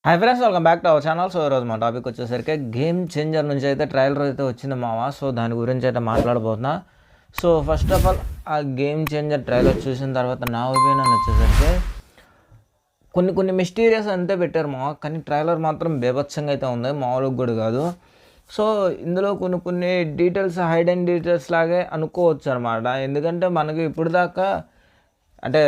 Hi friends, welcome back to our channel. So ఈరోజు మా topic వచ్చేసరికి గేమ్ చేంజర్ నుంచి అయితే ట్రైలర్ అయితే వచ్చింది మావా. సో దాని గురించి అయితే మాట్లాడబోతున్నా. సో ఫస్ట్ ఆఫ్ ఆల్ ఆ గేమ్ చేంజర్ ట్రైలర్ చూసిన తర్వాత నా ఒపీనియన్ వచ్చేసరికి కొన్ని మిస్టీరియస్ అంతే పెట్టారు మావా, కానీ ట్రైలర్ మాత్రం బీభత్సంగా అయితే ఉంది, మామూలుగా కూడా కాదు. సో ఇందులో కొన్ని డీటెయిల్స్ హైడ్ అండ్ డీటెయిల్స్ లాగే అనుకోవచ్చు అనమాట. ఎందుకంటే మనకి ఇప్పుడు దాకా అంటే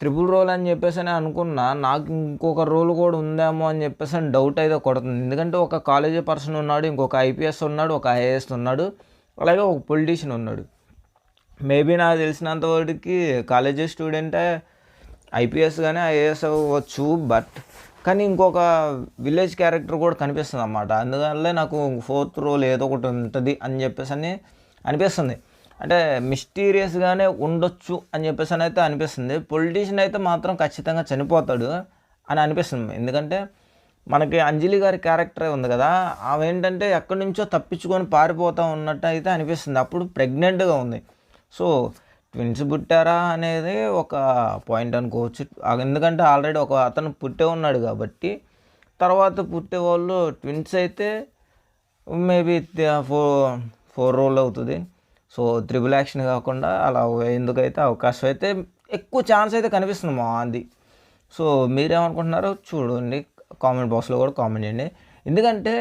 ట్రిపుల్ రోల్ అని చెప్పేసి అని అనుకున్నా, నాకు ఇంకొక రోల్ కూడా ఉందేమో అని చెప్పేసి అని డౌట్ అయితే కొడుతుంది. ఎందుకంటే ఒక కాలేజీ పర్సన్ ఉన్నాడు, ఇంకొక ఐపీఎస్ ఉన్నాడు, ఒక ఐఏఎస్ ఉన్నాడు, అలాగే ఒక పొలిటీషియన్ ఉన్నాడు. మేబీ నాకు తెలిసినంత వరకు కాలేజీ స్టూడెంటే ఐపీఎస్ కానీ ఐఏఎస్ అవ్వచ్చు, బట్ కానీ ఇంకొక విలేజ్ క్యారెక్టర్ కూడా కనిపిస్తుంది అన్నమాట. అందువల్లే నాకు ఫోర్త్ రోల్ ఏదో ఒకటి ఉంటుంది అని చెప్పేసి అని అనిపిస్తుంది. అంటే మిస్టీరియస్గానే ఉండొచ్చు అని చెప్పేసి అని అయితే అనిపిస్తుంది. పొలిటీషియన్ అయితే మాత్రం ఖచ్చితంగా చనిపోతాడు అని అనిపిస్తుంది. ఎందుకంటే మనకి అంజలి గారి క్యారెక్టరే ఉంది కదా, ఆమె ఏంటంటే ఎక్కడి నుంచో తప్పించుకొని పారిపోతూ ఉన్నట్టు అయితే అనిపిస్తుంది. అప్పుడు ప్రెగ్నెంట్గా ఉంది. సో ట్విన్స్ పుట్టారా అనేది ఒక పాయింట్ అనుకోవచ్చు. ఎందుకంటే ఆల్రెడీ ఒక అతను పుట్టే ఉన్నాడు కాబట్టి తర్వాత పుట్టే వాళ్ళు ట్విన్స్ అయితే మేబీ ఫోర్ రోల్ అవుతుంది. సో త్రిబుల్ యాక్షన్ కాకుండా అలా ఎందుకైతే అవకాశం అయితే ఎక్కువ ఛాన్స్ అయితే కనిపిస్తుంది మా అంది. సో మీరేమనుకుంటున్నారో చూడండి, కామెంట్ బాక్స్లో కూడా కామెంట్ చేయండి. ఎందుకంటే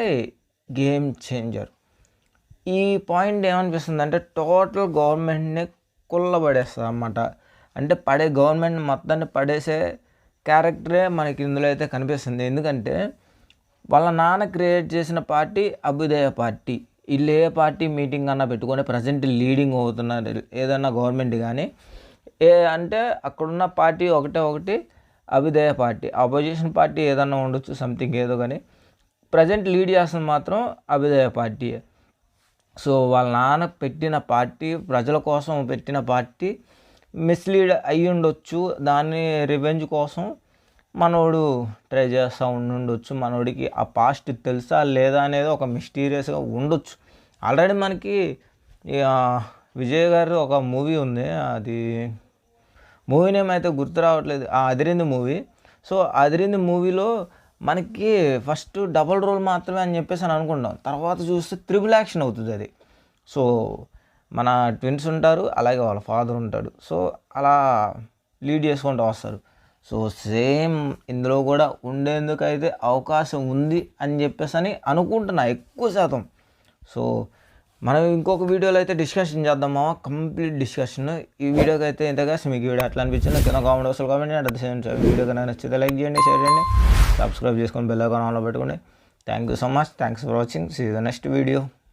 గేమ్ చేంజర్ ఈ పాయింట్ ఏమనిపిస్తుంది అంటే టోటల్ గవర్నమెంట్ని కుల్లబడేస్తుంది అన్నమాట. అంటే గవర్నమెంట్ మొత్తాన్ని పడేసే క్యారెక్టరే మనకి ఇందులో అయితే కనిపిస్తుంది. ఎందుకంటే వాళ్ళ నాన్న క్రియేట్ చేసిన పార్టీ అభ్యుదయ పార్టీ. వీళ్ళు ఏ పార్టీ మీటింగ్ అన్నా పెట్టుకొని ప్రజెంట్ లీడింగ్ అవుతున్నారు ఏదన్నా గవర్నమెంట్ కానీ అంటే అక్కడున్న పార్టీ ఒకటి అభ్యుదయ పార్టీ. అపోజిషన్ పార్టీ ఏదన్నా ఉండొచ్చు సంథింగ్ ఏదో, కానీ ప్రజెంట్ లీడ్ చేస్తుంది మాత్రం అభ్యుదయ పార్టీ. సో వాళ్ళ నాన్న పెట్టిన పార్టీ, ప్రజల కోసం పెట్టిన పార్టీ మిస్లీడ్ అయ్యి ఉండొచ్చు. దాన్ని రివెంజ్ కోసం మనోడు ట్రై చేస్తూ ఉండొచ్చు. మనోడికి ఆ పాస్ట్ తెలుసా లేదా అనేది ఒక మిస్టీరియస్గా ఉండొచ్చు. ఆల్రెడీ మనకి విజయ్ గారి ఒక మూవీ ఉంది, అది మూవీ నేమ్ అయితే గుర్తు రావట్లేదు, అదిరింది మూవీ. సో అదిరింది మూవీలో మనకి ఫస్ట్ డబల్ రోల్ మాత్రమే అని చెప్పేసి అని అనుకుంటాం, తర్వాత చూస్తే త్రిబుల్ యాక్షన్ అవుతుంది అది. సో మన ట్విన్స్ ఉంటారు, అలాగే వాళ్ళ ఫాదర్ ఉంటాడు. సో అలా లీడ్ చేసుకుంటూ వస్తారు. సో సేమ్ ఇందులో కూడా ఉండేందుకైతే అవకాశం ఉంది అని చెప్పేసి అని అనుకుంటున్నా ఎక్కువ శాతం. సో మనం ఇంకొక వీడియోలో అయితే డిస్కషన్ చేద్దామా, కంప్లీట్ డిస్కషన్. ఈ వీడియోకి అయితే ఇంతగా మీకు వీడియో అట్లా అనిపించింది కింద కామెంట్ బాక్స్లో కామెంట్ చేయండి. At the same time video కన్నా నచ్చితే లైక్ చేయండి, షేర్ చేయండి, సబ్స్క్రైబ్ చేసుకొని బెల్ ఐకాన్ ఆన్లో పెట్టుకోండి. Thank you so much. Thanks for watching. See you the next video.